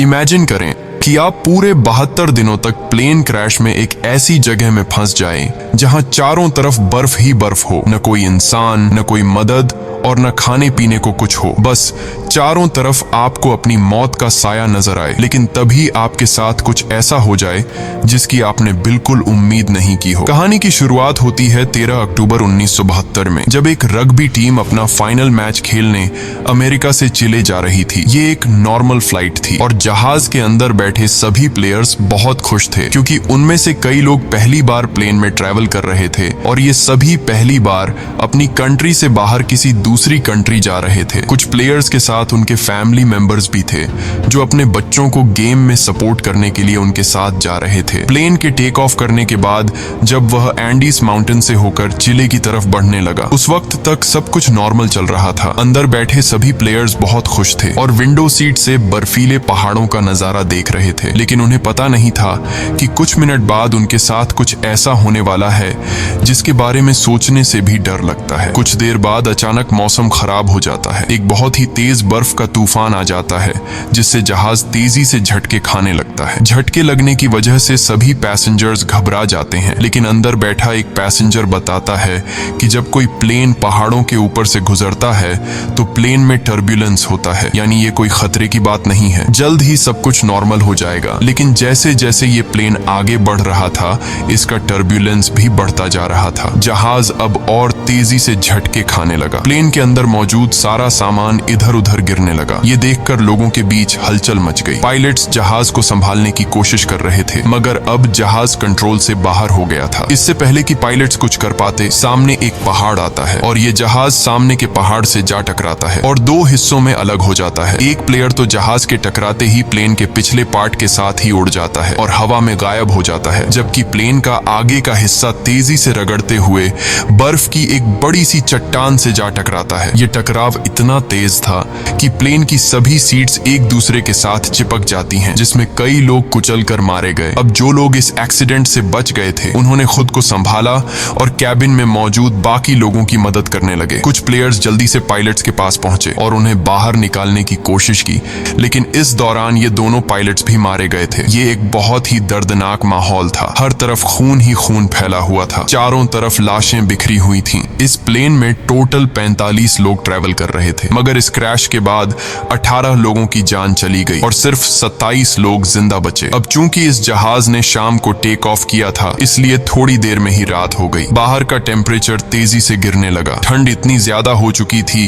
Imagine करें कि आप पूरे 72 दिनों तक प्लेन क्रैश में एक ऐसी जगह में फंस जाएं जहां चारों तरफ बर्फ ही बर्फ हो, न कोई इंसान, न कोई मदद और न खाने पीने को कुछ हो। बस चारों तरफ आपको अपनी मौत का साया नजर आए, लेकिन तभी आपके साथ कुछ ऐसा हो जाए जिसकी आपने बिल्कुल उम्मीद नहीं की हो। कहानी की शुरुआत होती है 13 अक्टूबर 1972 में, जब एक रग्बी टीम अपना फाइनल मैच खेलने अमेरिका से चिले जा रही थी। ये एक नॉर्मल फ्लाइट थी और जहाज के अंदर बैठे सभी प्लेयर्स बहुत खुश थे, क्योंकि उनमें से कई लोग पहली बार प्लेन में ट्रैवल कर रहे थे और ये सभी पहली बार अपनी कंट्री से बाहर किसी दूसरी कंट्री जा रहे थे। कुछ प्लेयर्स के साथ उनके फैमिली मेंबर्स भी थे जो अपने बच्चों को गेम में सपोर्ट करने के लिए उनके साथ जा रहे थे। प्लेन के टेक ऑफ करने के बाद जब वह एंडीज माउंटेन से होकर चिले की तरफ बढ़ने लगा, उस वक्त तक सब कुछ नॉर्मल चल रहा था। अंदर बैठे सभी प्लेयर्स बहुत खुश थे और विंडो सीट से बर्फीले पहाड़ों का नजारा देख रहे थे, लेकिन उन्हें पता नहीं था कि कुछ मिनट बाद उनके साथ कुछ ऐसा होने वाला है जिसके बारे में सोचने से भी डर लगता है। कुछ देर बाद अचानक मौसम खराब हो जाता है। एक बहुत ही तेज बर्फ का तूफान आ जाता है जिससे जहाज तेजी से झटके खाने लगता है। झटके लगने की वजह से सभी पैसेंजर्स घबरा जाते हैं, लेकिन अंदर बैठा एक पैसेंजर बताता है कि जब कोई प्लेन पहाड़ों के ऊपर से गुजरता है तो प्लेन में टर्ब्यूलेंस होता है, यानी ये कोई खतरे की बात नहीं है, जल्द ही सब कुछ नॉर्मल हो जाएगा। लेकिन जैसे जैसे ये प्लेन आगे बढ़ रहा था, इसका टर्ब्यूलेंस भी बढ़ता जा रहा था। जहाज अब और तेजी से झटके खाने लगा। प्लेन के अंदर मौजूद सारा सामान इधर उधर गिरने लगा। ये देखकर लोगों के बीच हलचल मच गई। पायलट्स जहाज को संभालने की कोशिश कर रहे थे, मगर अब जहाज कंट्रोल से बाहर हो गया था। इससे पहले कि पायलट्स कुछ कर पाते, सामने एक पहाड़ आता है और ये जहाज सामने के पहाड़ से जा टकराता है और दो हिस्सों में अलग हो जाता है। एक प्लेयर तो जहाज के टकराते ही प्लेन के पिछले पार्ट के साथ ही उड़ जाता है और हवा में गायब हो जाता है, जबकि प्लेन का आगे का हिस्सा तेजी से रगड़ते हुए बर्फ की एक बड़ी सी चट्टान से जा टकराता है। ये टकराव इतना तेज था कि प्लेन की सभी सीट्स एक दूसरे के साथ चिपक जाती हैं, जिसमें कई लोग कुचल कर मारे गए। अब जो लोग इस एक्सीडेंट से बच गए थे, उन्होंने खुद को संभाला और कैबिन में मौजूद बाकी लोगों की मदद करने लगे। कुछ प्लेयर्स जल्दी से पायलट्स के पास पहुंचे और उन्हें बाहर निकालने की कोशिश की, लेकिन इस दौरान ये दोनों पायलट्स भी मारे गए थे। ये एक बहुत ही दर्दनाक माहौल था। हर तरफ खून ही खून फैला हुआ था। चारों तरफ लाशें बिखरी हुई थीं। इस प्लेन में टोटल 45 लोग ट्रैवल कर रहे थे, मगर इस क्रैश के बाद 18 लोगों की जान चली गई और सिर्फ 27 लोग जिंदा बचे। अब चूंकि इस जहाज ने शाम को टेक ऑफ किया था, इसलिए थोड़ी देर में ही रात हो गई। बाहर का टेम्परेचर तेजी से गिरने लगा। ठंड इतनी ज्यादा हो चुकी थी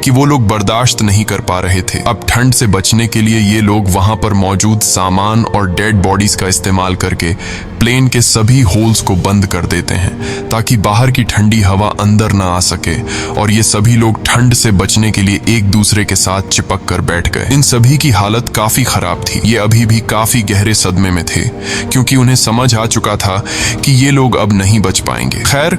कि वो लोग बर्दाश्त नहीं कर पा रहे थे। अब ठंड से बचने के लिए ये लोग वहां पर मौजूद सामान और डेड बॉडीज का इस्तेमाल करके प्लेन के सभी होल्स को बंद कर देते हैं ताकि बाहर की ठंडी हवा अंदर ना आ सके, और ये सभी लोग ठंड से बचने के लिए एक दूसरे के साथ चिपक कर बैठ गए। इन सभी की हालत काफी खराब थी। ये अभी भी काफी गहरे सदमे में थे, क्योंकि उन्हें समझ आ चुका था कि ये लोग अब नहीं बच पाएंगे। खैर,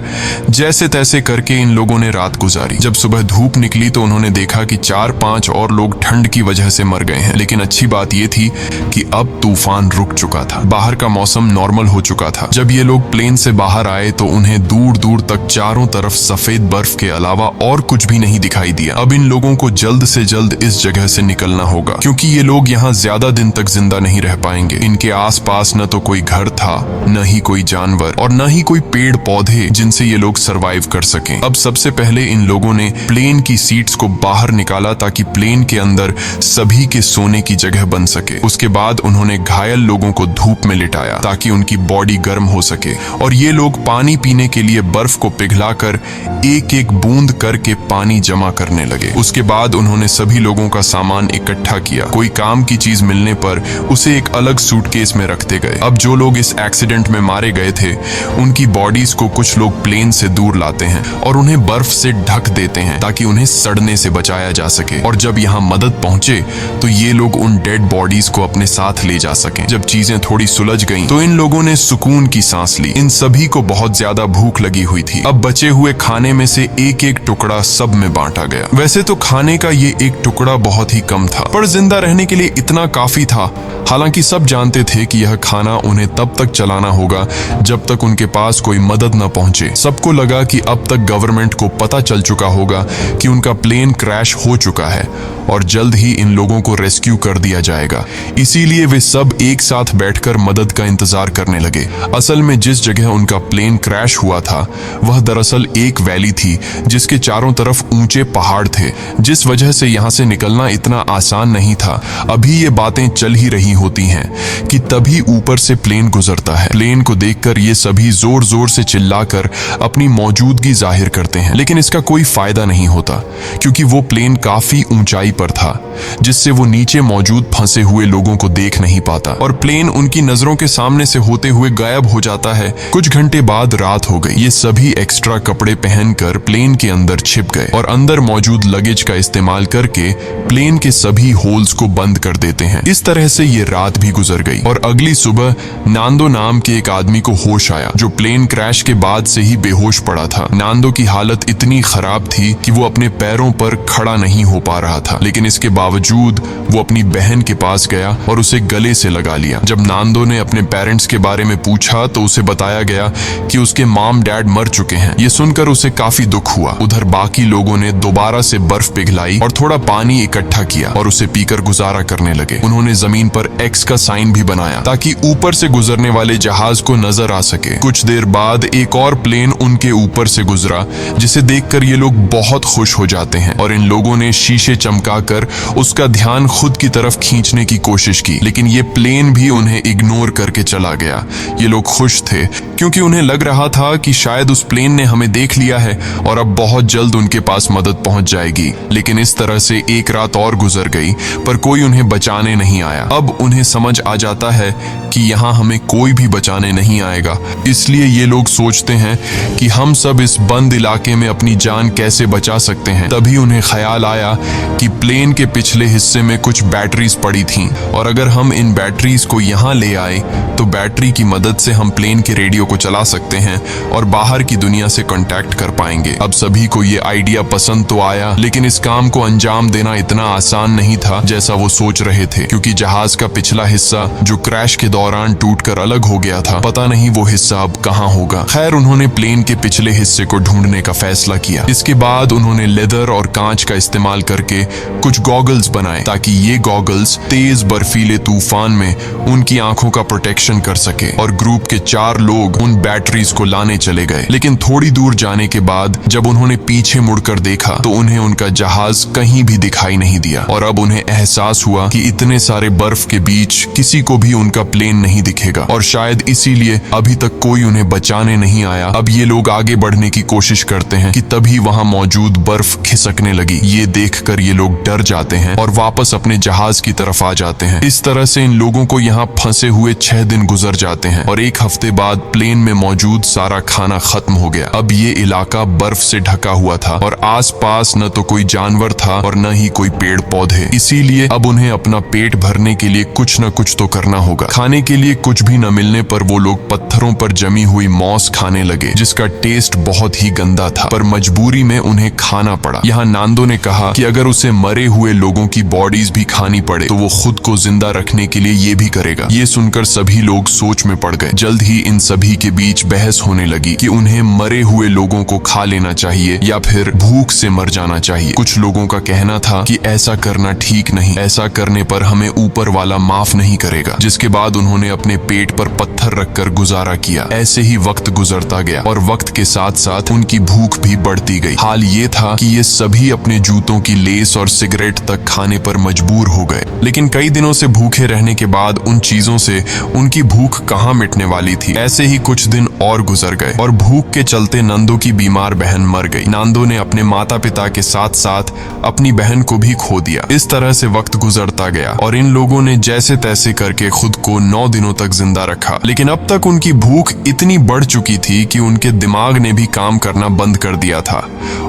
जैसे तैसे करके इन लोगों ने रात गुजारी। जब सुबह धूप निकली तो उन्होंने देखा कि 4-5 और लोग ठंड की वजह से मर गए हैं। लेकिन अच्छी बात ये थी कि अब तूफान रुक चुका था। बाहर का मौसम नॉर्मल हो चुका था। जब ये लोग प्लेन से बाहर आए तो उन्हें दूर दूर तक चारों तरफ सफेद बर्फ के अलावा और कुछ भी नहीं दिखाई दिया। अब इन लोगों को जल्द से जल्द इस जगह से निकलना होगा, क्योंकि ये लोग यहाँ ज्यादा दिन तक जिंदा नहीं रह पाएंगे। इनके आसपास न तो कोई घर था, न ही कोई जानवर और न ही कोई पेड़ पौधे जिनसे ये लोग सरवाइव कर सकें। अब सबसे पहले इन लोगों ने प्लेन की सीट्स को बाहर निकाला ताकि प्लेन के अंदर सभी के सोने की जगह बन सके। उसके बाद उन्होंने घायल लोगों को धूप में लिटाया ताकि उनकी बॉडी गर्म हो सके, और ये लोग पानी पीने के लिए बर्फ को पिघलाकर एक एक बूंद करके पानी जमा करने लगे। उसके बाद उन्होंने सभी लोगों का सामान इकट्ठा किया। कोई काम की चीज मिलने पर उसे एक अलग सूटकेस में रखते गए। अब जो लोग इस एक्सीडेंट में मारे गए थे, उनकी बॉडीज को कुछ लोग प्लेन से दूर लाते हैं और उन्हें बर्फ से ढक देते हैं ताकि उन्हें सड़ने से बचाया जा सके। और जब यहाँ मदद पहुंचे तो ये लोग उन डेड बॉडीज को अपने साथ ले जा सके। जब चीजें थोड़ी सुलझ गईं, तो इन लोगों ने सुकून की सांस ली। इन सभी को बहुत ज्यादा भूख लगी हुई थी। अब बचे हुए खाने में से एक एक टुकड़ा सब में बांटा गया। वैसे तो खाने का ये एक टुकड़ा बहुत ही कम था, पर जिंदा रहने के लिए इतना काफी था। हालांकि सब जानते थे कि यह खाना उन्हें तब तक चलाना होगा जब तक उनके पास कोई मदद न पहुंचे। सबको लगा कि अब तक गवर्नमेंट को पता चल चुका होगा कि उनका प्लेन क्रैश हो चुका है और जल्द ही इन लोगों को रेस्क्यू कर दिया जाएगा। इसीलिए वे सब एक साथ बैठकर मदद का इंतजार करने लगे। असल में जिस जगह उनका प्लेन क्रैश हुआ था वह दरअसल एक वैली थी जिसके चारों तरफ ऊंचे पहाड़ थे, जिस वजह से यहाँ से निकलना इतना आसान नहीं था। अभी ये बातें चल ही रही होती हैं कि तभी ऊपर से प्लेन गुजरता है। प्लेन को देखकर ये सभी जोर जोर से चिल्लाकर अपनी मौजूदगी जाहिर करते हैं, लेकिन इसका कोई फायदा नहीं होता क्योंकि वो प्लेन काफी ऊंचाई पर था जिससे वो नीचे मौजूद फंसे हुए लोगों को देख नहीं पाता और प्लेन उनकी नजरों के सामने से होते हुए गायब हो जाता है। कुछ घंटे बाद रात हो गई। ये सभी एक्स्ट्रा कपड़े पहनकर प्लेन के अंदर छिप गए और अंदर मौजूद लगेज का इस्तेमाल करके प्लेन के सभी होल्स को बंद कर देते हैं। इस तरह से ये रात भी गुजर गई और अगली सुबह नांदो नाम के एक आदमी को होश आया जो प्लेन क्रैश के बाद से ही बेहोश पड़ा था। नांदो की हालत इतनी खराब थी कि वो अपने पैरों पर खड़ा नहीं हो पा रहा था, लेकिन इसके बावजूद वो अपनी बहन के पास गया और उसे गले से लगा लिया। जब नांदो ने अपने पेरेंट्स के बारे में पूछा तो उसे बताया गया कि उसके मॉम डैड मर चुके हैं। ये सुनकर उसे काफी दुख हुआ। उधर बाकी लोगों ने दोबारा से बर्फ पिघलाई और थोड़ा पानी इकट्ठा किया और उसे पीकर गुजारा करने लगे। उन्होंने जमीन पर एक्स का साइन भी बनाया ताकि ऊपर से गुजरने वाले जहाज को नजर आ सके। कुछ देर बाद एक और प्लेन उनके ऊपर से गुजरा जिसे देखकर ये लोग बहुत खुश हो जाते हैं और इन लोगों ने शीशे चमकाकर उसका ध्यान खुद की तरफ खींचने की कोशिश की, लेकिन ये प्लेन भी उन्हें इग्नोर करके चला गया। ये लोग खुश थे क्योंकि उन्हें लग रहा था कि शायद उस प्लेन ने हमें देख लिया है और अब बहुत जल्द उनके पास मदद पहुंच जाएगी। लेकिन इस तरह से एक रात और गुजर गई पर कोई उन्हें बचाने नहीं आया। अब उन्हें समझ आ जाता है कि यहाँ हमें कोई भी बचाने नहीं आएगा, इसलिए ये लोग सोचते हैं कि हम सब इस बंद इलाके में अपनी जान कैसे बचा सकते हैं। तभी उन्हें ख्याल आया कि प्लेन के पिछले हिस्से में कुछ बैटरीज पड़ी थीं और अगर हम इन बैटरीज को यहाँ ले आए तो बैटरी की मदद से हम प्लेन के रेडियो को चला सकते हैं और बाहर की दुनिया से कांटेक्ट कर पाएंगे। अब सभी को ये आइडिया पसंद तो आया, लेकिन इस काम को अंजाम देना इतना आसान नहीं था जैसा वो सोच रहे थे, क्योंकि जहाज का पिछला हिस्सा जो क्रैश के दौरान टूटकर अलग हो गया था, पता नहीं वो हिस्सा अब कहाँ होगा। खैर, उन्होंने प्लेन के पिछले हिस्से को ढूंढने का फैसला किया। इसके बाद उन्होंने लेदर और कांच का इस्तेमाल करके कुछ गॉगल्स बनाए ताकि ये गॉगल्स तेज बर्फीले तूफान में उनकी आंखों का प्रोटेक्शन कर सके। और ग्रुप के 4 लोग उन बैटरीज को लाने चले गए, लेकिन थोड़ी दूर जाने के बाद जब उन्होंने पीछे मुड़कर देखा तो उन्हें उनका जहाज कहीं भी दिखाई नहीं दिया और अब उन्हें एहसास हुआ कि इतने सारे बर्फ के बीच किसी को भी उनका प्लेन नहीं दिखेगा और शायद इसीलिए अभी तक कोई उन्हें बचाने नहीं आया। अब ये लोग आगे बढ़ने की कोशिश करते हैं कि तभी वहां मौजूद बर्फ खिसकने लगी। ये देखकर ये लोग डर जाते हैं और वापस अपने जहाज की तरफ आ जाते हैं। इस तरह से इन लोगों को यहाँ फंसे हुए 6 दिन गुजर जाते हैं और 1 हफ्ते बाद प्लेन में मौजूद सारा खाना खत्म हो गया। अब ये इलाका बर्फ से ढका हुआ था और आसपास न तो कोई जानवर था और न ही कोई पेड़ पौधे। इसीलिए अब उन्हें अपना पेट भरने के लिए कुछ न कुछ तो करना होगा। खाने के लिए कुछ भी न मिलने पर वो लोग पत्थरों पर जमी हुई मॉस खाने लगे, जिसका टेस्ट बहुत ही गंदा था, पर मजबूरी में उन्हें खाना पड़ा। यहाँ नांदो ने कहा कि अगर उसे मरे हुए लोगों की बॉडीज भी खानी पड़े तो वो खुद को जिंदा रखने के लिए ये भी करेगा। ये सुनकर सभी लोग सोच में पड़ गए। जल्द ही इन सभी के बीच बहस होने लगी कि उन्हें मरे हुए लोगों को खा लेना चाहिए या फिर भूख से मर जाना चाहिए। कुछ लोगों का कहना था कि ऐसा करना ठीक नहीं, ऐसा करने पर हमें ऊपर वाला माफ नहीं करेगा। जिसके बाद उन्होंने अपने पेट पर पत्थर रखकर गुजारा किया। ऐसे ही वक्त गुजरता गया और वक्त के साथ साथ उनकी भूख भी बढ़ती गई। हाल ये था कि ये सभी अपने जूतों की लेस और सिगरेट तक खाने पर मजबूर हो गए, लेकिन कई दिनों से भूखे रहने के बाद उन चीजों से उनकी भूख कहाँ मिटने वाली थी। ऐसे ही कुछ दिन और गुजर गए और भूख के चलते नंदो की बीमार बहन मर गई। नांदो ने अपने माता पिता के साथ साथ अपनी बहन को भी खो दिया। इस तरह से वक्त गुजरता गया और इन लोगों ने जैसे तैसे करके खुद को 9 दिनों तक जिंदा रखा, लेकिन अब तक उनकी भूख इतनी बढ़ चुकी थी कि उनके दिमाग ने भी काम करना बंद कर दिया था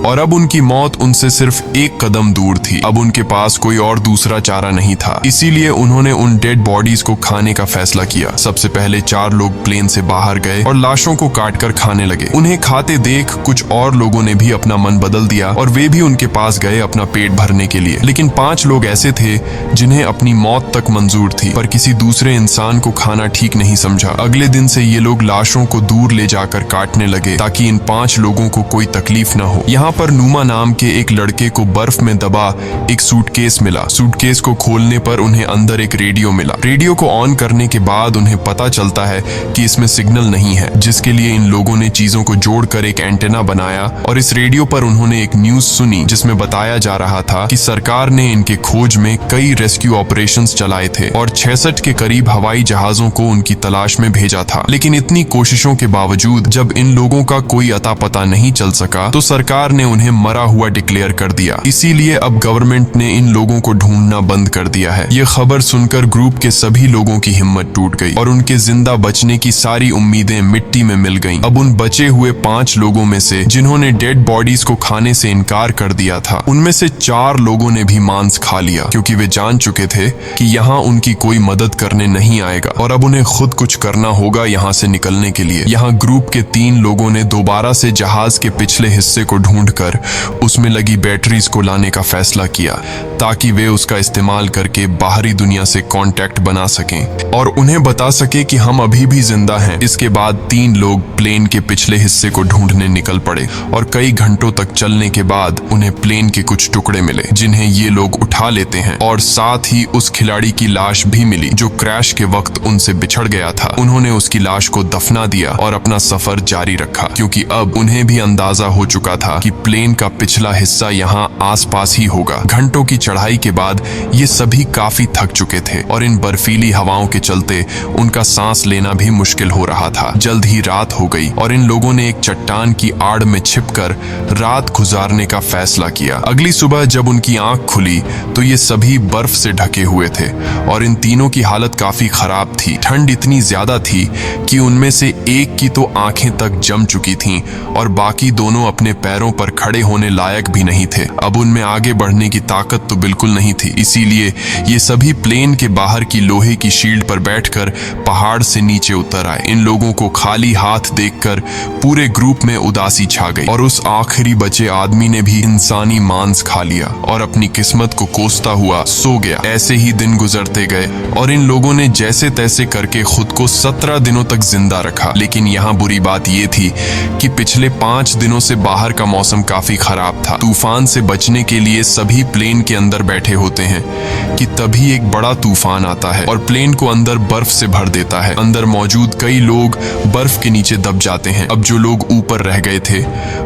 और अब उनकी मौत उनसे सिर्फ 1 कदम दूर थी। अब उनके पास कोई और दूसरा चारा नहीं था, इसीलिए उन्होंने उन डेड बॉडीज को खाने का फैसला किया। सबसे पहले 4 लोग प्लेन से बाहर गए और लाशों को काटकर खाने लगे। उन्हें खाते देख कुछ और लोगों ने भी अपना मन बदल दिया और वे भी उनके पास गए अपना पेट भरने के लिए, लेकिन 5 लोग ऐसे थे जिन्हें अपनी मौत तक मंजूर थी, पर किसी दूसरे इंसान को खाना ठीक नहीं समझा। अगले दिन से ये लोग लाशों को दूर ले जाकर काटने लगे ताकि इन 5 लोगों को कोई तकलीफ न हो। यहाँ पर नुमा नाम के एक लड़के को बर्फ में दबा एक सूटकेस मिला। सूटकेस को खोलने पर उन्हें अंदर एक रेडियो मिला। रेडियो को ऑन करने के बाद उन्हें पता चलता है कि इसमें सिग्नल नहीं है, जिसके लिए इन लोगों ने चीजों को जोड़कर एक एंटेना बनाया और इस रेडियो पर उन्होंने एक न्यूज सुनी जिसमें बताया जा रहा था कि सरकार ने इनके खोज में कई रेस्क्यू ऑपरेशंस चलाए थे और 66 के करीब हवाई जहाजों को उनकी तलाश में भेजा था। लेकिन इतनी कोशिशों के बावजूद जब इन लोगों का कोई अता पता नहीं चल सका तो सरकार ने उन्हें मरा हुआ डिक्लेयर कर दिया। इसीलिए अब गवर्नमेंट ने इन लोगों को ढूंढना बंद कर दिया है। ये खबर सुनकर ग्रुप के सभी लोगों की हिम्मत टूट गई और उनके जिंदा बचने की सारी उम्मीदें मिट्टी में मिल गईं। अब उन बचे हुए 5 लोगों में से जिन्होंने डेड बॉडीज को खाने से इनकार कर दिया था, उनमें से 4 लोगों ने भी मांस खा लिया, क्योंकि वे जान चुके थे कि यहाँ उनकी कोई मदद करने नहीं आएगा और अब उन्हें खुद कुछ करना होगा यहाँ से निकलने के लिए। यहाँ ग्रुप के 3 लोगों ने दोबारा से जहाज के पिछले हिस्से को ढूंढकर उसमें लगी बैटरीज को लाने का फैसला किया ताकि वे उसका इस्तेमाल करके बाहरी दुनिया से कांटेक्ट बना सकें और उन्हें बता सके कि हम अभी भी जिंदा हैं। इसके बाद 3 लोग प्लेन के पिछले हिस्से को ढूंढने निकल पड़े और कई घंटों तक चलने के बाद उन्हें प्लेन के कुछ टुकड़े मिले जिन्हें ये लोग उठा लेते हैं और साथ ही उस खिलाड़ी की लाश भी मिली जो क्रैश के वक्त उनसे बिछड़ गया था। उन्होंने उसकी लाश को दफना दिया और अपना सफर जारी रखा, क्योंकि अब उन्हें भी अंदाजा हो चुका था कि प्लेन का पिछला हिस्सा यहाँ आसपास ही होगा। घंटों की चढ़ाई के बाद ये सभी काफी थक चुके थे और इन बर्फीली हवाओं के चलते उनका सांस लेना भी मुश्किल हो रहा था। जल्द ही रात हो गई और इन लोगों ने एक चट्टान की आड़ में छिपकर रात गुजारने का फैसला किया। अगली सुबह जब उनकी आंख खुली तो ये सभी बर्फ से ढके हुए थे और इन तीनों की हालत काफी खराब थी। ठंड इतनी ज्यादा थी कि उनमें से एक की तो आंखें तक जम चुकी थीं और बाकी दोनों अपने पैरों पर खड़े होने लायक भी नहीं थे। अब उनमें आगे बढ़ने की ताकत तो बिल्कुल नहीं थी, इसीलिए ये सभी प्लेन के बाहर की लोहे की शील्ड पर बैठकर पहाड़ से नीचे उतर आए। इन लोगों को खाली हाथ देखकर पूरे ग्रुप में उदासी छा गई और उस आखिरी बचे आदमी ने भी इंसानी मांस खा लिया और अपनी किस्मत को कोसता हुआ सो गया। ऐसे ही दिन गुजरते गए और इन लोगों ने जैसे तैसे करके खुद को 17 दिनों तक जिंदा रखा। लेकिन यहाँ बुरी बात ये थी कि पिछले 5 दिनों से बाहर का मौसम काफी खराब था। तूफान से बचने के लिए सभी प्लेन के अंदर बैठे होते हैं कि तभी एक बड़ा तूफान आता है और प्लेन को अंदर बर्फ से भर देता है। अंदर मौजूद कई लोग बर्फ के नीचे दब जाते हैं। अब जो लोग ऊपर रह गए थे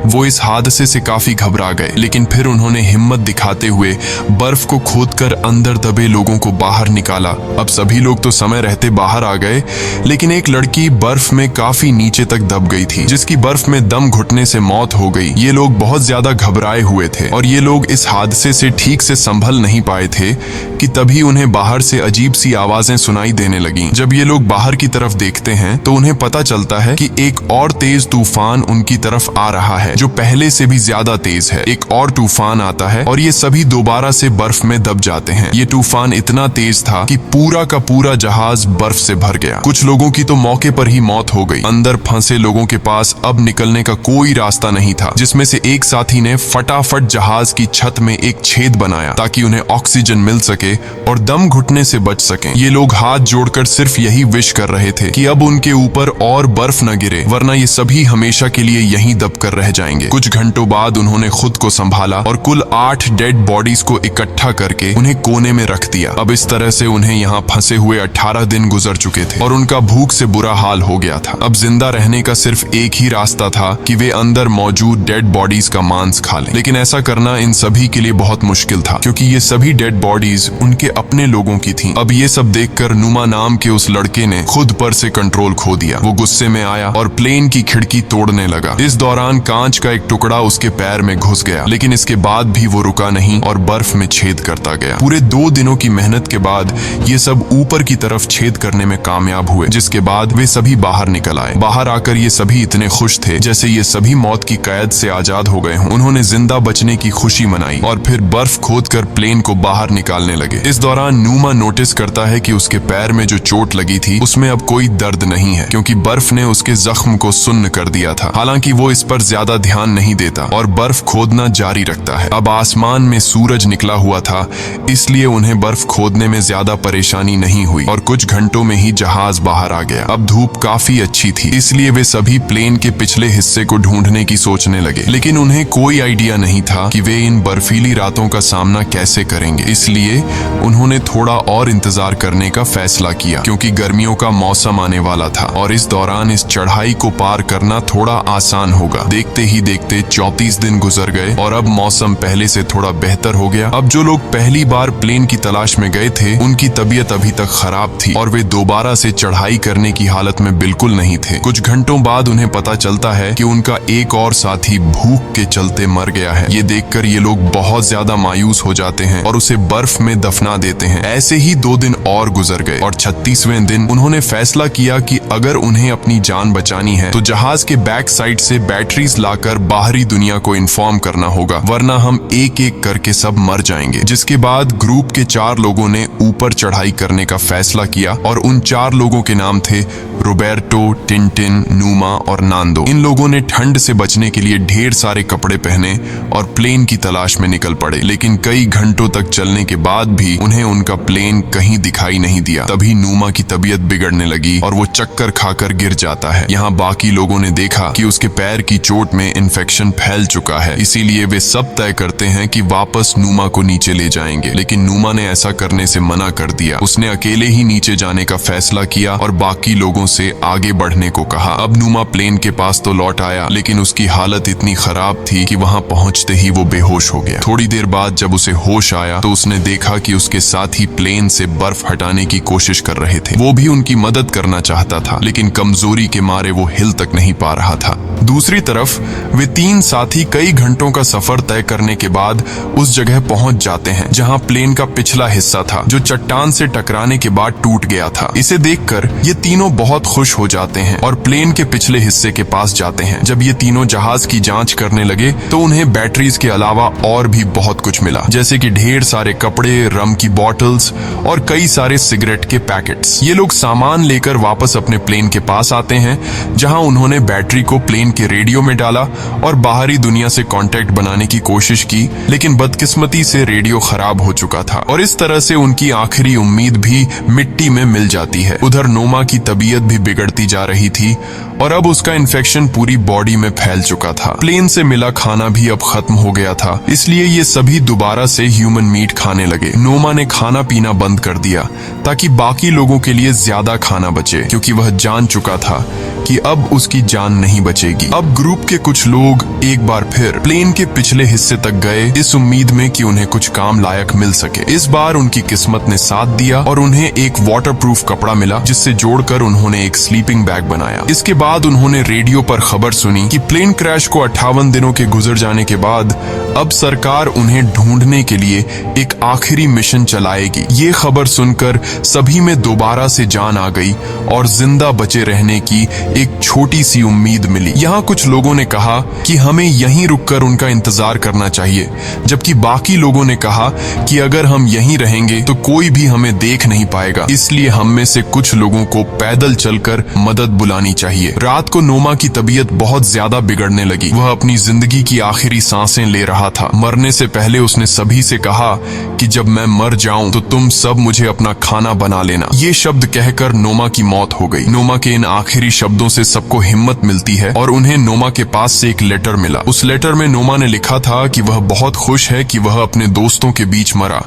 वो इस हादसे से काफी घबरा गए, लेकिन फिर उन्होंने हिम्मत दिखाते हुए बर्फ को खोदकर अंदर दबे लोगों को बाहर निकाला। अब सभी लोग तो समय रहते बाहर आ गए, लेकिन एक लड़की बर्फ में काफी नीचे तक दब गई थी, जिसकी बर्फ में दम घुटने से मौत हो गई। ये लोग बहुत ज्यादा घबराए हुए थे और ये लोग इस हादसे से ठीक से संभल नहीं पाए थे कि तभी उन्हें बाहर से अजीब सी आवाजें सुनाई देने लगीं। जब ये लोग बाहर की तरफ देखते हैं तो उन्हें पता चलता है कि एक और तेज तूफान उनकी तरफ आ रहा है जो पहले से भी ज्यादा तेज है। एक और तूफान आता है और ये सभी दोबारा से बर्फ में दब जाते हैं। ये तूफान इतना तेज था कि पूरा का पूरा जहाज बर्फ से भर गया। कुछ लोगों की तो मौके पर ही मौत हो गई। अंदर फंसे लोगों के पास अब निकलने का कोई रास्ता नहीं था, जिसमें से एक साथी ने फटाफट जहाज की छत में एक छेद बनाया ताकि उन्हें ऑक्सीजन मिल सके और दम घुटने से बच सकें। ये लोग हाथ जोड़कर सिर्फ यही विश कर रहे थे कि अब उनके ऊपर और बर्फ न गिरे, वरना ये सभी हमेशा के लिए यहीं दबकर रह जाएंगे। कुछ घंटों बाद उन्होंने खुद को संभाला और कुल 8 डेड बॉडीज को इकट्ठा करके उन्हें कोने में रख दिया। अब इस तरह से उन्हें यहाँ फंसे हुए 18 दिन गुजर चुके थे और उनका भूख से बुरा हाल हो गया था। अब जिंदा रहने का सिर्फ एक ही रास्ता था कि वे अंदर मौजूद डेड बॉडीज का मांस खा लें। लेकिन ऐसा करना इन सभी के लिए बहुत मुश्किल था, क्योंकि ये सभी डेड बॉडीज उनके अपने लोगों की थीं। अब ये सब देखकर नुमा नाम के उस लड़के ने खुद पर से कंट्रोल खो दिया। वो गुस्से में आया और प्लेन की खिड़की तोड़ने लगा। इस दौरान कांच का एक टुकड़ा उसके पैर में घुस गया, लेकिन इसके बाद भी वो रुका नहीं और बर्फ में छेद करता गया। पूरे 2 दिनों की मेहनत के बाद ये सब ऊपर की तरफ छेद करने में कामयाब हुए, जिसके बाद वे सभी बाहर निकल आए। बाहर आकर ये सभी इतने खुश थे जैसे ये सभी मौत की कैद से आजाद हो गए हों। उन्होंने जिंदा बचने की खुशी मनाई और फिर बर्फ खोदकर प्लेन को बाहर निकालने लगे। इस दौरान नुमा नोटिस करता है कि उसके पैर में जो चोट लगी थी उसमें अब कोई दर्द नहीं है, क्योंकि बर्फ ने उसके जख्म को सुन्न कर दिया था। हालांकि वो इस पर ज्यादा ध्यान नहीं देता और बर्फ खोदना जारी रखता है। अब आसमान में सूरज निकला हुआ था, इसलिए उन्हें बर्फ खोदने में ज्यादा परेशानी नहीं हुई और कुछ घंटों में ही जहाज बाहर आ गया। अब धूप काफी अच्छी थी, इसलिए वे सभी प्लेन के पिछले हिस्से को ढूंढने की सोचने लगे, लेकिन उन्हें कोई आइडिया नहीं था कि वे इन बर्फीली रातों का सामना कैसे करेंगे। इसलिए उन्होंने थोड़ा और इंतजार करने का फैसला किया, क्योंकि गर्मियों का मौसम आने वाला था और इस दौरान इस चढ़ाई को पार करना थोड़ा आसान होगा। देखते ही देखते 34 दिन गुजर गए और अब मौसम पहले से थोड़ा बेहतर हो गया। अब जो लोग पहली बार प्लेन की तलाश में गए थे, उनकी तबीयत अभी तक खराब थी और वे दोबारा से चढ़ाई करने की हालत में बिल्कुल नहीं थे। कुछ घंटों बाद उन्हें पता चलता है कि उनका एक और साथी भूख के चलते मर गया है। ये देखकर ये लोग बहुत ज्यादा मायूस हो जाते हैं और उसे बर्फ में दफना देते हैं। ऐसे ही 2 दिन और गुजर गए और 36वें दिन उन्होंने फैसला किया कि अगर उन्हें अपनी जान बचानी है तो जहाज के बैक साइड से बैटरीज लाकर बाहरी दुनिया को इन्फॉर्म करना होगा, वरना हम एक एक करके सब मर जाएंगे। जिसके बाद ग्रुप के 4 लोगों ने ऊपर चढ़ाई करने का फैसला किया और उन 4 लोगों के नाम थे रोबर्टो, टिंटिन, नूमा और नांदो। इन लोगों ने ठंड से बचने के लिए ढेर सारे कपड़े पहने और प्लेन की तलाश में निकल पड़े, लेकिन कई घंटों तक चलने के बाद भी उन्हें उनका प्लेन कहीं दिखाई नहीं दिया। तभी नूमा की तबीयत बिगड़ने लगी और वो चक्कर खाकर गिर जाता है। यहाँ बाकी लोगों ने देखा कि उसके पैर की चोट में इन्फेक्शन फैल चुका है, इसीलिए वे सब तय करते हैं कि वापस नूमा को नीचे ले जाएंगे, लेकिन नूमा ने ऐसा करने से मना कर दिया। उसने अकेले ही नीचे जाने का फैसला किया और बाकी लोगों से आगे बढ़ने को कहा। अब नूमा प्लेन के पास तो लौट आया, लेकिन उसकी हालत इतनी खराब थी कि वहां पहुंचते ही वो बेहोश हो गया। थोड़ी देर बाद जब उसे होश आया तो उसने देखा कि उसके साथी प्लेन से बर्फ हटाने की कोशिश कर रहे थे। वो भी उनकी मदद करना चाहता था, लेकिन कमजोरी के मारे वो हिल तक नहीं पा रहा था। दूसरी तरफ वे 3 साथी कई घंटों का सफर तय करने के बाद उस जगह पहुंच जाते हैं जहां प्लेन का पिछला हिस्सा था, जो चट्टान से टकराने के बाद टूट गया था। इसे देखकर ये तीनों बहुत खुश हो जाते हैं और प्लेन के पिछले हिस्से के पास जाते हैं। जब ये तीनों जहाज की जांच करने लगे तो उन्हें बैटरीज के अलावा और भी बहुत कुछ मिला, जैसे कि ढेर सारे कपड़े, रम की बॉटल्स और कई सारे सिगरेट के पैकेट्स। ये लोग सामान लेकर वापस अपने प्लेन के पास आते हैं, जहां उन्होंने बैटरी को प्लेन के रेडियो में डाला और बाहरी दुनिया से कांटेक्ट बनाने की कोशिश की, लेकिन बदकिस्मती से रेडियो खराब हो चुका था और इस तरह से उनकी आखिरी उम्मीद भी मिट्टी में मिल जाती है। उधर नोमा की तबीयत भी बिगड़ती जा रही थी और अब उसका इन्फेक्शन पूरी बॉडी में फैल चुका था। प्लेन से मिला खाना भी अब खत्म हो गया था, इसलिए ये सभी दोबारा से ह्यूमन मीट खाने लगे। नोमा ने खाना पीना बंद कर दिया ताकि बाकी लोगों के लिए ज्यादा खाना बचे, क्योंकि वह जान चुका था कि अब उसकी जान नहीं बचेगी। अब ग्रुप के कुछ लोग एक बार फिर प्लेन के पिछले हिस्से तक गए, इस उम्मीद में कि उन्हें कुछ काम लायक मिल सके। इस बार उनकी किस्मत ने साथ दिया और उन्हें एक वाटरप्रूफ कपड़ा मिला, जिससे जोड़कर उन्होंने एक स्लीपिंग बैग बनाया। इसके बाद उन्होंने रेडियो पर खबर सुनी कि प्लेन क्रैश को 58 दिनों के गुजर जाने के बाद अब सरकार उन्हें ढूंढने के लिए एक आखिरी मिशन चलाएगी। ये खबर सुनकर सभी में दोबारा से जान आ गई और जिंदा बचे रहने की एक छोटी सी उम्मीद मिली। यहाँ कुछ लोगों ने कहा कि हमें यहीं रुककर उनका इंतजार करना चाहिए, जबकि बाकी लोगों ने कहा कि अगर हम यहीं रहेंगे तो कोई भी हमें देख नहीं पाएगा, इसलिए हम में से कुछ लोगों को पैदल चलकर मदद बुलानी चाहिए। रात को नोमा की तबीयत बहुत ज्यादा बिगड़ने लगी। वह अपनी जिंदगी की आखिरी सांसें ले रहा था। मरने से पहले उसने सभी से कहा कि जब मैं मर जाऊं तो तुम सब मुझे अपना खाना बना लेना। ये शब्द कहकर नोमा की मौत हो गई। नोमा के इन आखिरी शब्दों से सबको हिम्मत मिलती है और उन्हें नोमा के पास से एक लेटर मिला। उस लेटर में नोमा ने लिखा था कि वह बहुत खुश है कि वह अपने दोस्तों के बीच मरा,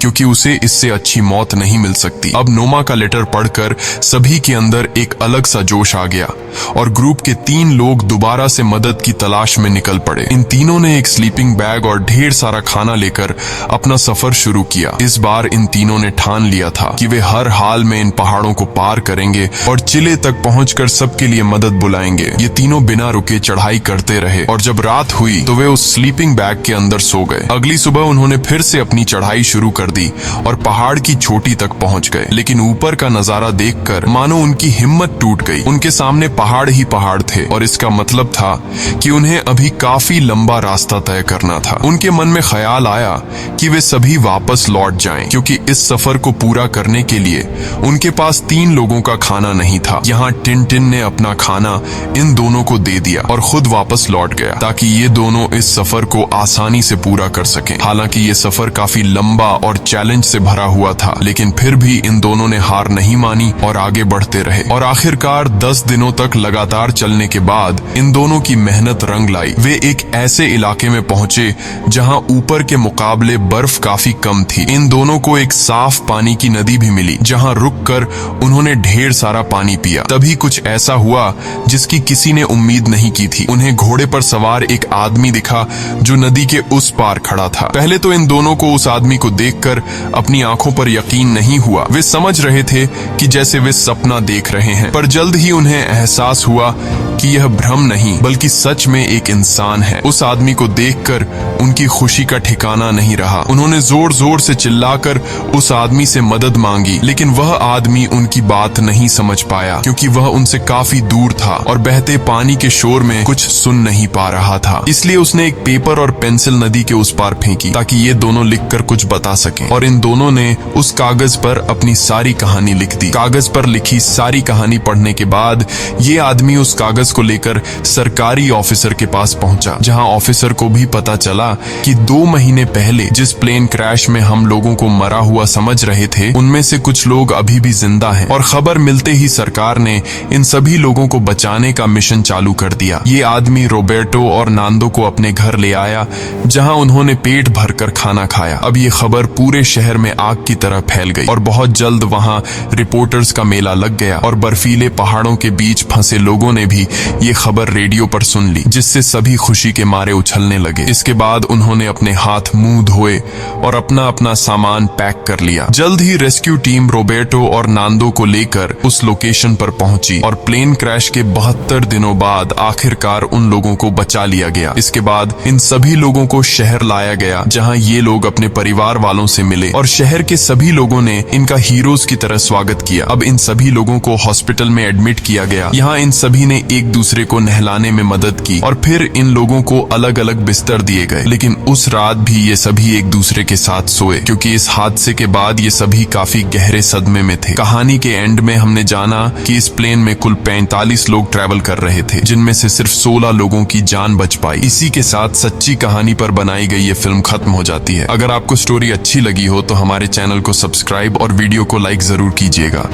क्योंकि उसे इससे अच्छी मौत नहीं मिल सकती। अब नोमा का लेटर पढ़कर सभी के अंदर एक अलग सा जोश आ गया और ग्रुप के 3 लोग दोबारा से मदद की तलाश में निकल पड़े। इन तीनों ने एक स्लीपिंग बैग और ढेर सारा खाना लेकर अपना सफर शुरू किया। इस बार इन तीनों ने ठान लिया था कि वे हर हाल में इन पहाड़ों को पार करेंगे और चिले तक पहुंचकर सबके लिए मदद बुलाएंगे। ये तीनों बिना रुके चढ़ाई करते रहे और जब रात हुई तो वे उस स्लीपिंग बैग के अंदर सो गए। अगली सुबह उन्होंने फिर से अपनी चढ़ाई शुरू कर दी और पहाड़ की चोटी तक पहुंच गए, लेकिन ऊपर का नजारा देखकर मानो उनकी हिम्मत टूट गई। उनके सामने पहाड़ ही पहाड़ थे और इसका मतलब था कि उन्हें अभी काफी लंबा रास्ता तय करना था। उनके मन में ख्याल आया कि वे सभी वापस लौट जाएं, क्योंकि इस सफर को पूरा करने के लिए उनके पास 3 लोगों का खाना नहीं था। यहाँ टिंटिन ने अपना खाना इन दोनों को दे दिया और खुद वापस लौट गया ताकि ये दोनों इस सफर को आसानी से पूरा कर सकें। हालांकि ये सफर काफी लंबा और चैलेंज से भरा हुआ था, लेकिन फिर भी इन दोनों ने हार नहीं मानी और आगे बढ़ते रहे। और आखिरकार 10 दिनों तक लगातार चलने के बाद इन दोनों की मेहनत रंग लाई। वे एक ऐसे इलाके में पहुंचे जहां ऊपर के मुकाबले बर्फ काफी कम थी। इन दोनों को एक साफ पानी की नदी भी मिली जहां रुककर उन्होंने ढेर सारा पानी पिया। तभी कुछ ऐसा हुआ जिसकी किसी ने उम्मीद नहीं की थी। उन्हें घोड़े पर सवार एक आदमी दिखा जो नदी के उस पार खड़ा था। पहले तो इन दोनों को उस आदमी को देखकर अपनी आंखों पर यकीन नहीं हुआ। वे समझ रहे थे कि जैसे वे सपना देख रहे हैं, पर जल्द ही उन्हें एहसास हुआ कि यह भ्रम नहीं बल्कि सच में एक इंसान है। उस आदमी को देखकर उनकी खुशी का ठिकाना नहीं रहा। उन्होंने जोर जोर से चिल्लाकर उस आदमी से मदद मांगी, लेकिन वह आदमी उनकी बात नहीं समझ पाया क्योंकि वह उनसे काफी दूर था और बहते पानी के शोर में कुछ सुन नहीं पा रहा था। इसलिए उसने एक पेपर और पेंसिल नदी के उस पार फेंकी ताकि ये दोनों लिखकर कुछ बता सकें। और इन दोनों ने उस कागज पर अपनी सारी कहानी लिख दी। कागज पर लिखी सारी कहानी पढ़ने के बाद ये आदमी उस कागज को लेकर सरकारी ऑफिसर के पास पहुंचा, जहां ऑफिसर को भी पता चला कि 2 महीने पहले जिस प्लेन क्रैश में हम लोगों को मरा हुआ समझ रहे थे, उनमें से कुछ लोग अभी भी जिंदा हैं। और खबर मिलते ही सरकार ने इन सभी लोगों को बचाने का मिशन चालू कर दिया। ये आदमी रोबर्टो और नांदो को अपने घर ले आया, जहां उन्होंने पेट भरकर खाना खाया। अब ये खबर पूरे शहर में आग की तरह फैल गई और बहुत जल्द वहां रिपोर्टर्स का मेला लग गया और बर्फीले पहाड़ों के बीच फंसे लोगों ने भी ये खबर रेडियो पर सुन ली, जिससे सभी खुशी के मारे उछलने लगे। इसके बाद उन्होंने अपने हाथ मुंह धोए और अपना अपना सामान पैक कर लिया। जल्द ही रेस्क्यू टीम रोबर्टो और नांदो को लेकर उस लोकेशन पर पहुंची और प्लेन क्रैश के 72 दिनों बाद आखिरकार उन लोगों को बचा लिया गया। इसके बाद इन सभी लोगों को शहर लाया गया, जहां ये लोग अपने परिवार वालों से मिले और शहर के सभी लोगों ने इनका हीरोज की तरह स्वागत किया। अब इन सभी लोगों को हॉस्पिटल में एडमिट किया गया। यहाँ इन सभी ने एक दूसरे को नहलाने में मदद की और फिर इन लोगों को अलग अलग बिस्तर दिए गए। लेकिन उस रात भी ये सभी एक दूसरे के साथ सोए, क्योंकि इस हादसे के बाद ये सभी काफी गहरे सदमे में थे। कहानी के एंड में हमने जाना कि इस प्लेन में कुल 45 लोग ट्रैवल कर रहे थे, जिनमें से सिर्फ 16 लोगों की जान बच पाई। इसी के साथ सच्ची कहानी पर बनाई गई ये फिल्म खत्म हो जाती है। अगर आपको स्टोरी अच्छी लगी हो तो हमारे चैनल को सब्सक्राइब और वीडियो को लाइक जरूर कीजिएगा।